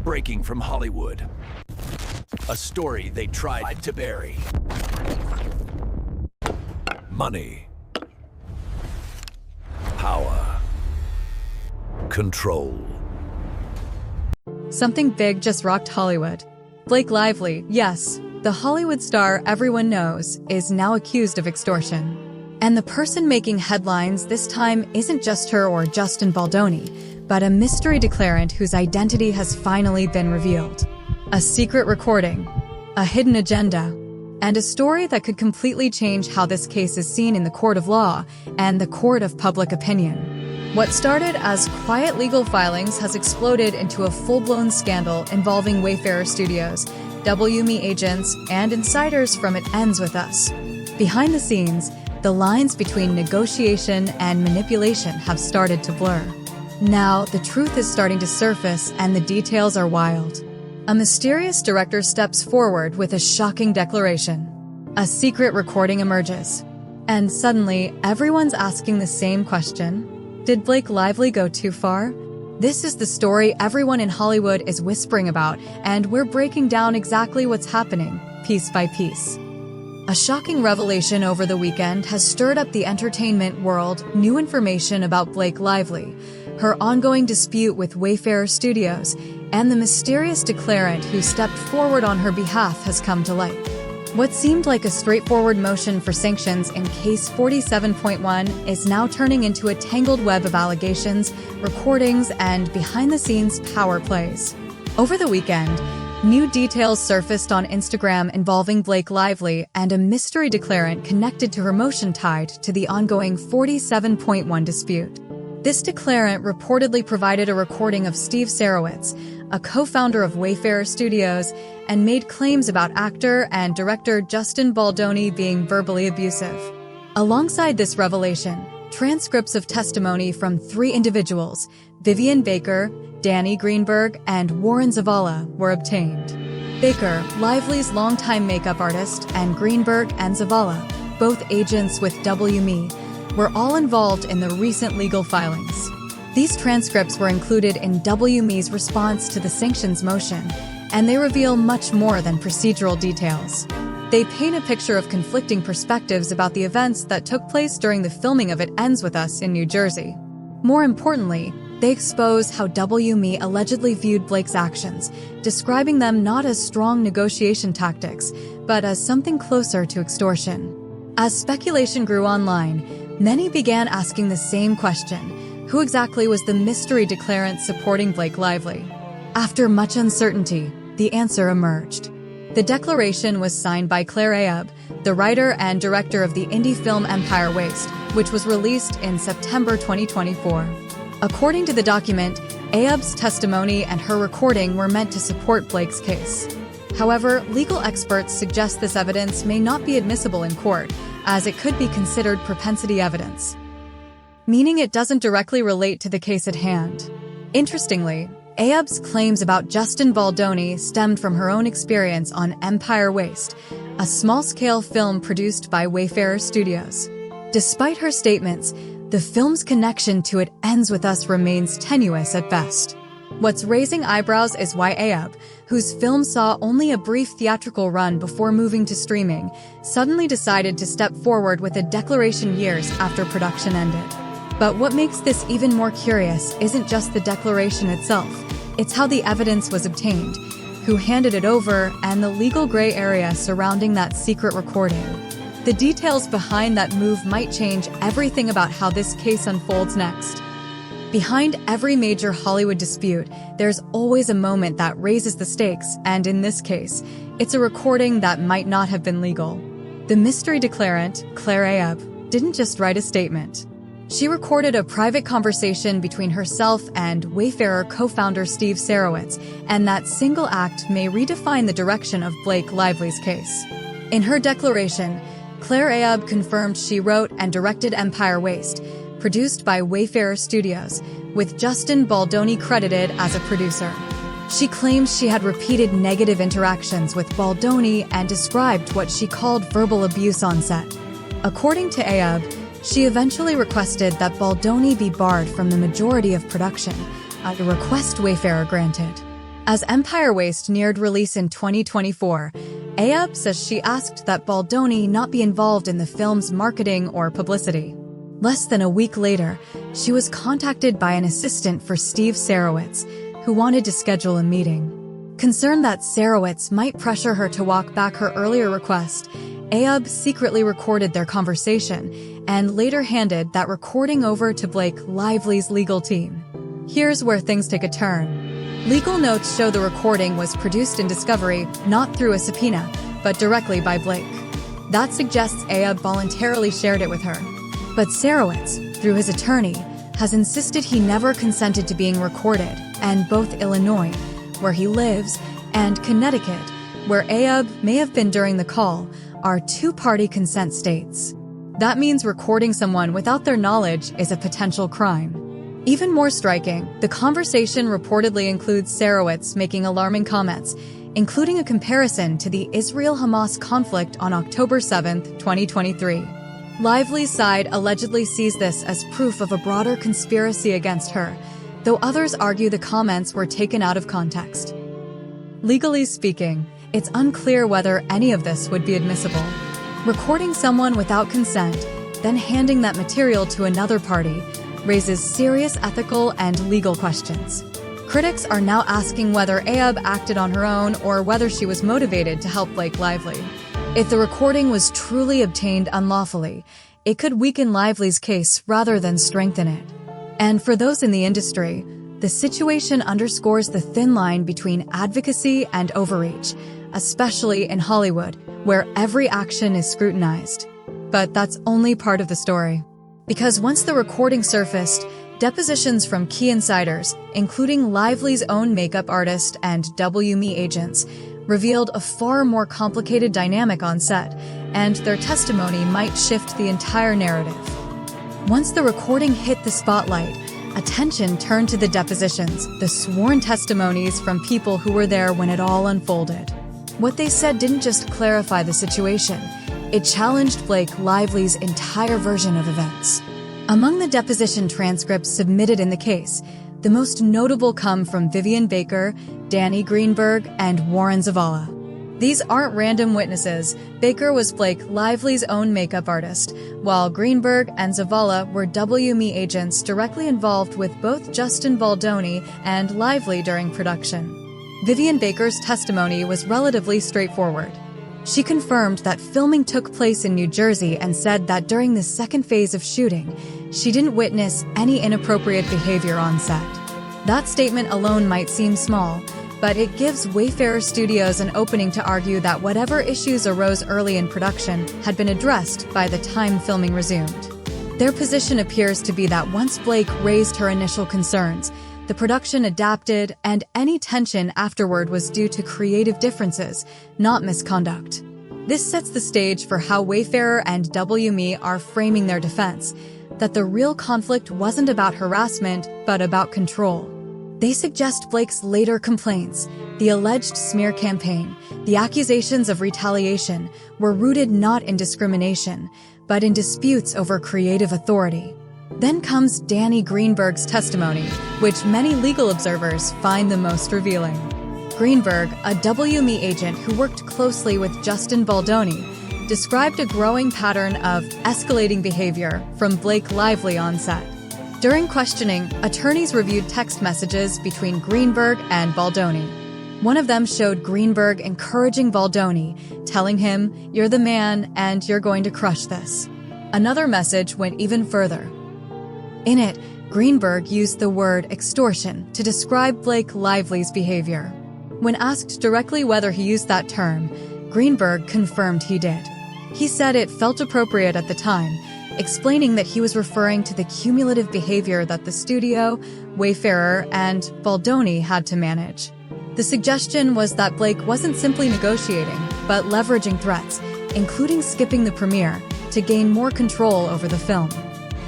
Breaking from Hollywood. A story they tried to bury. Money. Power. Control. Something big just rocked Hollywood. Blake Lively, yes, the Hollywood star everyone knows, is now accused of extortion. And the person making headlines this time isn't just her or Justin Baldoni, but a mystery declarant whose identity has finally been revealed. A secret recording, a hidden agenda, and a story that could completely change how this case is seen in the court of law and the court of public opinion. What started as quiet legal filings has exploded into a full-blown scandal involving Wayfarer Studios, WME agents, and insiders from It Ends With Us. Behind the scenes, the lines between negotiation and manipulation have started to blur. Now, the truth is starting to surface and the details are wild. A mysterious director steps forward with a shocking declaration. A secret recording emerges. And suddenly, everyone's asking the same question. Did Blake Lively go too far? This is the story everyone in Hollywood is whispering about, and we're breaking down exactly what's happening, piece by piece. A shocking revelation over the weekend has stirred up the entertainment world. New information about Blake Lively, her ongoing dispute with Wayfarer Studios, and the mysterious declarant who stepped forward on her behalf has come to light. What seemed like a straightforward motion for sanctions in Case 47.1 is now turning into a tangled web of allegations, recordings, and behind-the-scenes power plays. Over the weekend, new details surfaced on Instagram involving Blake Lively and a mystery declarant connected to her motion tied to the ongoing 47.1 dispute. This declarant reportedly provided a recording of Steve Sarowitz, a co-founder of Wayfarer Studios, and made claims about actor and director Justin Baldoni being verbally abusive. Alongside this revelation, transcripts of testimony from 3 individuals, Vivian Baker, Danny Greenberg, and Warren Zavala, were obtained. Baker, Lively's longtime makeup artist, and Greenberg and Zavala, both agents with WME, were all involved in the recent legal filings. These transcripts were included in WME's response to the sanctions motion, and they reveal much more than procedural details. They paint a picture of conflicting perspectives about the events that took place during the filming of It Ends With Us in New Jersey. More importantly, they expose how WME allegedly viewed Blake's actions, describing them not as strong negotiation tactics, but as something closer to extortion. As speculation grew online, many began asking the same question: who exactly was the mystery declarant supporting Blake Lively? After much uncertainty, the answer emerged. The declaration was signed by Claire Aayub, the writer and director of the indie film Empire Waste, which was released in September 2024. According to the document, Aayub's testimony and her recording were meant to support Blake's case. However, legal experts suggest this evidence may not be admissible in court, as it could be considered propensity evidence, meaning it doesn't directly relate to the case at hand. Interestingly, Aayub's claims about Justin Baldoni stemmed from her own experience on Empire Waste, a small-scale film produced by Wayfarer Studios. Despite her statements, the film's connection to It Ends With Us remains tenuous at best. What's raising eyebrows is why Aayub, whose film saw only a brief theatrical run before moving to streaming, suddenly decided to step forward with a declaration years after production ended. But what makes this even more curious isn't just the declaration itself, it's how the evidence was obtained, who handed it over, and the legal gray area surrounding that secret recording. The details behind that move might change everything about how this case unfolds next. Behind every major Hollywood dispute, there's always a moment that raises the stakes, and in this case, it's a recording that might not have been legal. The mystery declarant, Claire Aayub, didn't just write a statement. She recorded a private conversation between herself and Wayfarer co-founder Steve Sarowitz, and that single act may redefine the direction of Blake Lively's case. In her declaration, Claire Aayub confirmed she wrote and directed Empire Waste, produced by Wayfarer Studios, with Justin Baldoni credited as a producer. She claims she had repeated negative interactions with Baldoni and described what she called verbal abuse on set. According to Aayub, she eventually requested that Baldoni be barred from the majority of production, a request Wayfarer granted. As Empire Waste neared release in 2024, Aayub says she asked that Baldoni not be involved in the film's marketing or publicity. Less than a week later, she was contacted by an assistant for Steve Sarowitz, who wanted to schedule a meeting. Concerned that Sarowitz might pressure her to walk back her earlier request, Aayub secretly recorded their conversation and later handed that recording over to Blake Lively's legal team. Here's where things take a turn. Legal notes show the recording was produced in discovery not through a subpoena, but directly by Blake. That suggests Aayub voluntarily shared it with her. But Sarowitz, through his attorney, has insisted he never consented to being recorded, and both Illinois, where he lives, and Connecticut, where Aayub may have been during the call, are two-party consent states. That means recording someone without their knowledge is a potential crime. Even more striking, the conversation reportedly includes Sarowitz making alarming comments, including a comparison to the Israel-Hamas conflict on October 7, 2023. Lively's side allegedly sees this as proof of a broader conspiracy against her, though others argue the comments were taken out of context. Legally speaking, it's unclear whether any of this would be admissible. Recording someone without consent, then handing that material to another party, raises serious ethical and legal questions. Critics are now asking whether Aayub acted on her own or whether she was motivated to help Blake Lively. If the recording was truly obtained unlawfully, it could weaken Lively's case rather than strengthen it. And for those in the industry, the situation underscores the thin line between advocacy and overreach, especially in Hollywood, where every action is scrutinized. But that's only part of the story. Because once the recording surfaced, depositions from key insiders, including Lively's own makeup artist and WME agents, revealed a far more complicated dynamic on set, and their testimony might shift the entire narrative. Once the recording hit the spotlight, attention turned to the depositions, the sworn testimonies from people who were there when it all unfolded. What they said didn't just clarify the situation, it challenged Blake Lively's entire version of events. Among the deposition transcripts submitted in the case, the most notable come from Vivian Baker, Danny Greenberg, and Warren Zavala. These aren't random witnesses. Baker was Blake Lively's own makeup artist, while Greenberg and Zavala were WME agents directly involved with both Justin Baldoni and Lively during production. Vivian Baker's testimony was relatively straightforward. She confirmed that filming took place in New Jersey and said that during the second phase of shooting, she didn't witness any inappropriate behavior on set. That statement alone might seem small, but it gives Wayfarer Studios an opening to argue that whatever issues arose early in production had been addressed by the time filming resumed. Their position appears to be that once Blake raised her initial concerns, the production adapted, and any tension afterward was due to creative differences, not misconduct. This sets the stage for how Wayfarer and WME are framing their defense, that the real conflict wasn't about harassment, but about control. They suggest Blake's later complaints, the alleged smear campaign, the accusations of retaliation, were rooted not in discrimination, but in disputes over creative authority. Then comes Danny Greenberg's testimony, which many legal observers find the most revealing. Greenberg, a WME agent who worked closely with Justin Baldoni, described a growing pattern of escalating behavior from Blake Lively on set. During questioning, attorneys reviewed text messages between Greenberg and Baldoni. One of them showed Greenberg encouraging Baldoni, telling him, "You're the man and you're going to crush this." Another message went even further. In it, Greenberg used the word extortion to describe Blake Lively's behavior. When asked directly whether he used that term, Greenberg confirmed he did. He said it felt appropriate at the time, explaining that he was referring to the cumulative behavior that the studio, Wayfarer, and Baldoni had to manage. The suggestion was that Blake wasn't simply negotiating, but leveraging threats, including skipping the premiere, to gain more control over the film.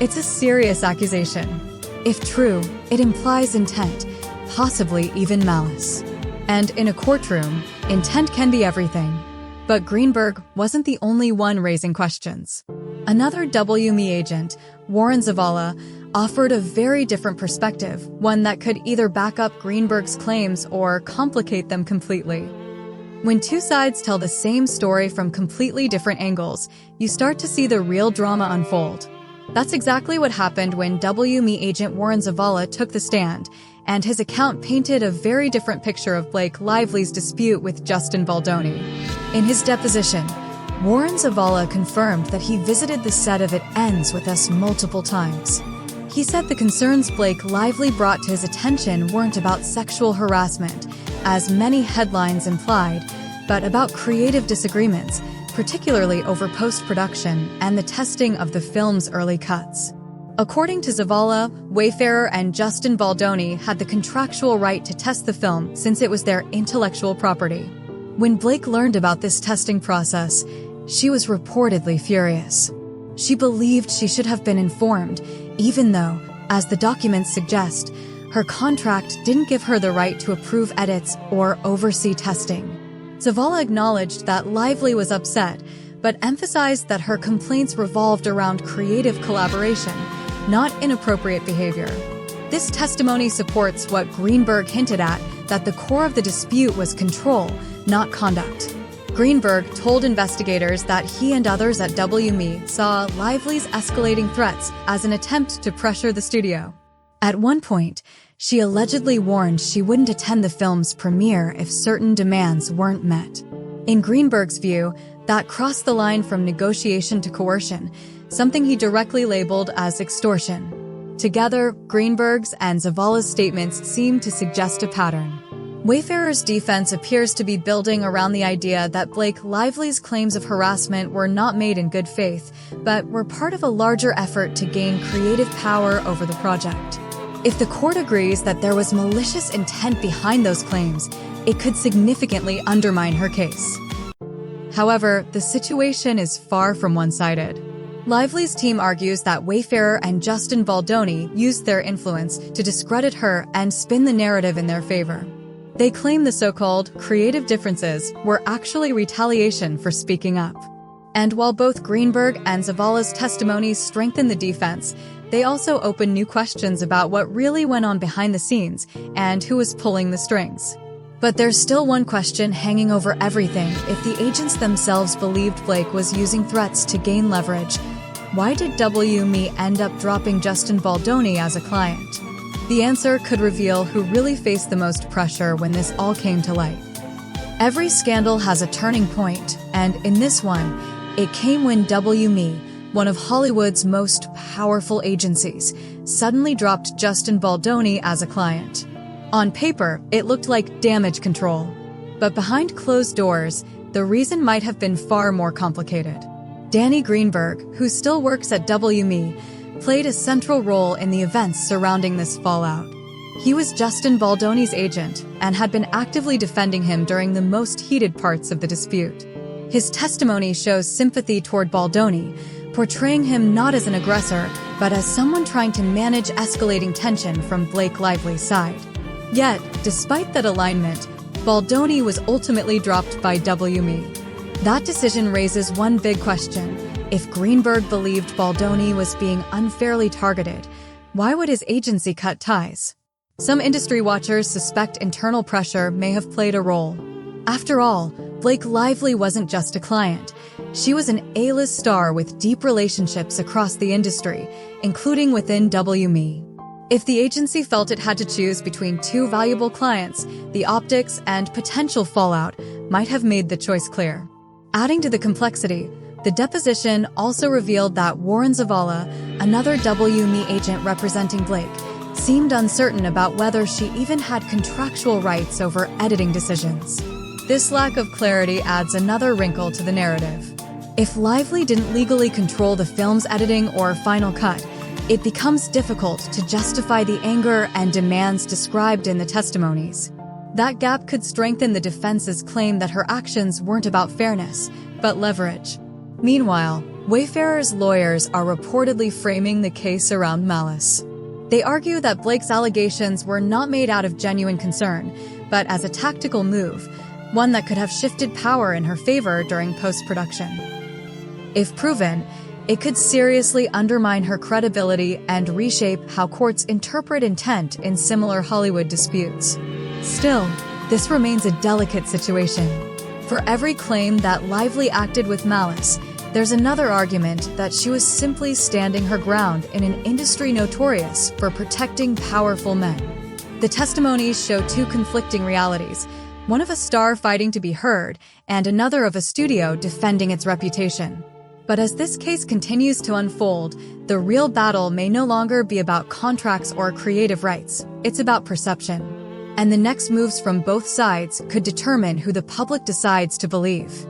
It's a serious accusation. If true, it implies intent, possibly even malice. And in a courtroom, intent can be everything. But Greenberg wasn't the only one raising questions. Another WME agent, Warren Zavala, offered a very different perspective, one that could either back up Greenberg's claims or complicate them completely. When two sides tell the same story from completely different angles, you start to see the real drama unfold. That's exactly what happened when WME agent Warren Zavala took the stand, and his account painted a very different picture of Blake Lively's dispute with Justin Baldoni. In his deposition, Warren Zavala confirmed that he visited the set of It Ends With Us multiple times. He said the concerns Blake Lively brought to his attention weren't about sexual harassment, as many headlines implied, but about creative disagreements, particularly over post-production and the testing of the film's early cuts. According to Zavala, Wayfarer and Justin Baldoni had the contractual right to test the film since it was their intellectual property. When Blake learned about this testing process, she was reportedly furious. She believed she should have been informed, even though, as the documents suggest, her contract didn't give her the right to approve edits or oversee testing. Zavala acknowledged that Lively was upset, but emphasized that her complaints revolved around creative collaboration, not inappropriate behavior. This testimony supports what Greenberg hinted at, that the core of the dispute was control, not conduct. Greenberg told investigators that he and others at WME saw Lively's escalating threats as an attempt to pressure the studio. At one point, she allegedly warned she wouldn't attend the film's premiere if certain demands weren't met. In Greenberg's view, that crossed the line from negotiation to coercion, something he directly labeled as extortion. Together, Greenberg's and Zavala's statements seem to suggest a pattern. Wayfarer's defense appears to be building around the idea that Blake Lively's claims of harassment were not made in good faith, but were part of a larger effort to gain creative power over the project. If the court agrees that there was malicious intent behind those claims, it could significantly undermine her case. However, the situation is far from one-sided. Lively's team argues that Wayfarer and Justin Baldoni used their influence to discredit her and spin the narrative in their favor. They claim the so-called creative differences were actually retaliation for speaking up. And while both Greenberg and Zavala's testimonies strengthen the defense, they also open new questions about what really went on behind the scenes and who was pulling the strings. But there's still one question hanging over everything. If the agents themselves believed Blake was using threats to gain leverage, why did WME end up dropping Justin Baldoni as a client? The answer could reveal who really faced the most pressure when this all came to light. Every scandal has a turning point, and in this one, it came when WME, one of Hollywood's most powerful agencies, suddenly dropped Justin Baldoni as a client. On paper, it looked like damage control. But behind closed doors, the reason might have been far more complicated. Danny Greenberg, who still works at WME, played a central role in the events surrounding this fallout. He was Justin Baldoni's agent and had been actively defending him during the most heated parts of the dispute. His testimony shows sympathy toward Baldoni, portraying him not as an aggressor, but as someone trying to manage escalating tension from Blake Lively's side. Yet, despite that alignment, Baldoni was ultimately dropped by WME. That decision raises one big question. If Greenberg believed Baldoni was being unfairly targeted, why would his agency cut ties? Some industry watchers suspect internal pressure may have played a role. After all, Blake Lively wasn't just a client. She was an A-list star with deep relationships across the industry, including within WME. If the agency felt it had to choose between two valuable clients, the optics and potential fallout might have made the choice clear. Adding to the complexity, the deposition also revealed that Warren Zavala, another WME agent representing Blake, seemed uncertain about whether she even had contractual rights over editing decisions. This lack of clarity adds another wrinkle to the narrative. If Lively didn't legally control the film's editing or final cut, it becomes difficult to justify the anger and demands described in the testimonies. That gap could strengthen the defense's claim that her actions weren't about fairness, but leverage. Meanwhile, Wayfarer's lawyers are reportedly framing the case around malice. They argue that Blake's allegations were not made out of genuine concern, but as a tactical move, one that could have shifted power in her favor during post-production. If proven, It could seriously undermine her credibility and reshape how courts interpret intent in similar Hollywood disputes. Still, this remains a delicate situation. For every claim that Lively acted with malice, there's another argument that she was simply standing her ground in an industry notorious for protecting powerful men. The testimonies show two conflicting realities, one of a star fighting to be heard, and another of a studio defending its reputation. But as this case continues to unfold, the real battle may no longer be about contracts or creative rights, it's about perception. And the next moves from both sides could determine who the public decides to believe.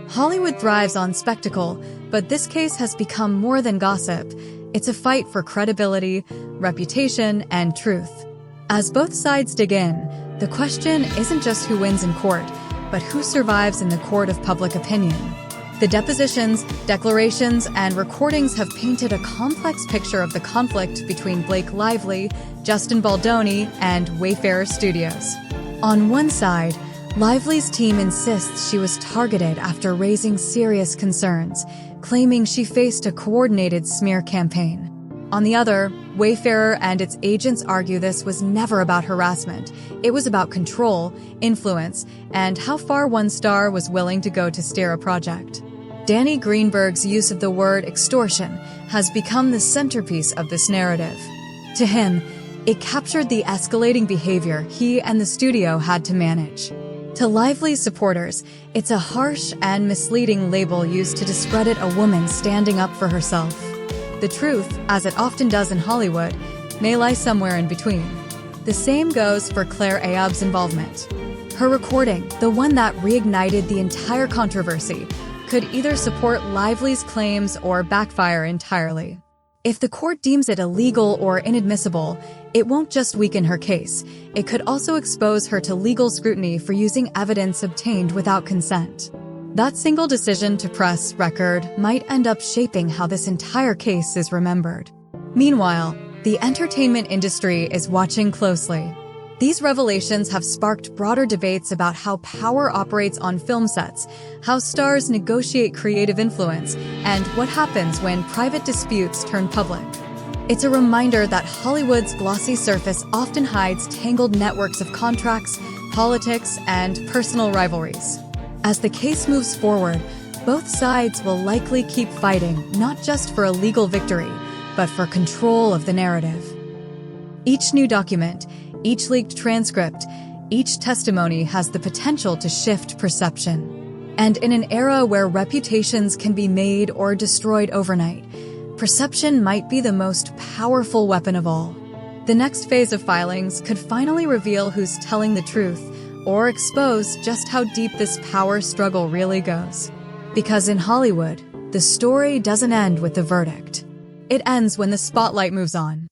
Hollywood thrives on spectacle, but this case has become more than gossip. It's a fight for credibility, reputation, and truth. As both sides dig in, the question isn't just who wins in court, but who survives in the court of public opinion. The depositions, declarations, and recordings have painted a complex picture of the conflict between Blake Lively, Justin Baldoni, and Wayfarer Studios. On one side, Lively's team insists she was targeted after raising serious concerns, claiming she faced a coordinated smear campaign. On the other, Wayfarer and its agents argue this was never about harassment. It was about control, influence, and how far one star was willing to go to steer a project. Danny Greenberg's use of the word extortion has become the centerpiece of this narrative. To him, it captured the escalating behavior he and the studio had to manage. To Lively's supporters, it's a harsh and misleading label used to discredit a woman standing up for herself. The truth, as it often does in Hollywood, may lie somewhere in between. The same goes for Claire Aayub's involvement. Her recording, the one that reignited the entire controversy, could either support Lively's claims or backfire entirely. If the court deems it illegal or inadmissible, it won't just weaken her case. It could also expose her to legal scrutiny for using evidence obtained without consent. That single decision to press record might end up shaping how this entire case is remembered. Meanwhile, the entertainment industry is watching closely. These revelations have sparked broader debates about how power operates on film sets, how stars negotiate creative influence, and what happens when private disputes turn public. It's a reminder that Hollywood's glossy surface often hides tangled networks of contracts, politics, and personal rivalries. As the case moves forward, both sides will likely keep fighting not just for a legal victory, but for control of the narrative. Each new document, each leaked transcript, each testimony has the potential to shift perception. And in an era where reputations can be made or destroyed overnight, perception might be the most powerful weapon of all. The next phase of filings could finally reveal who's telling the truth or expose just how deep this power struggle really goes. Because in Hollywood, the story doesn't end with the verdict. It ends when the spotlight moves on.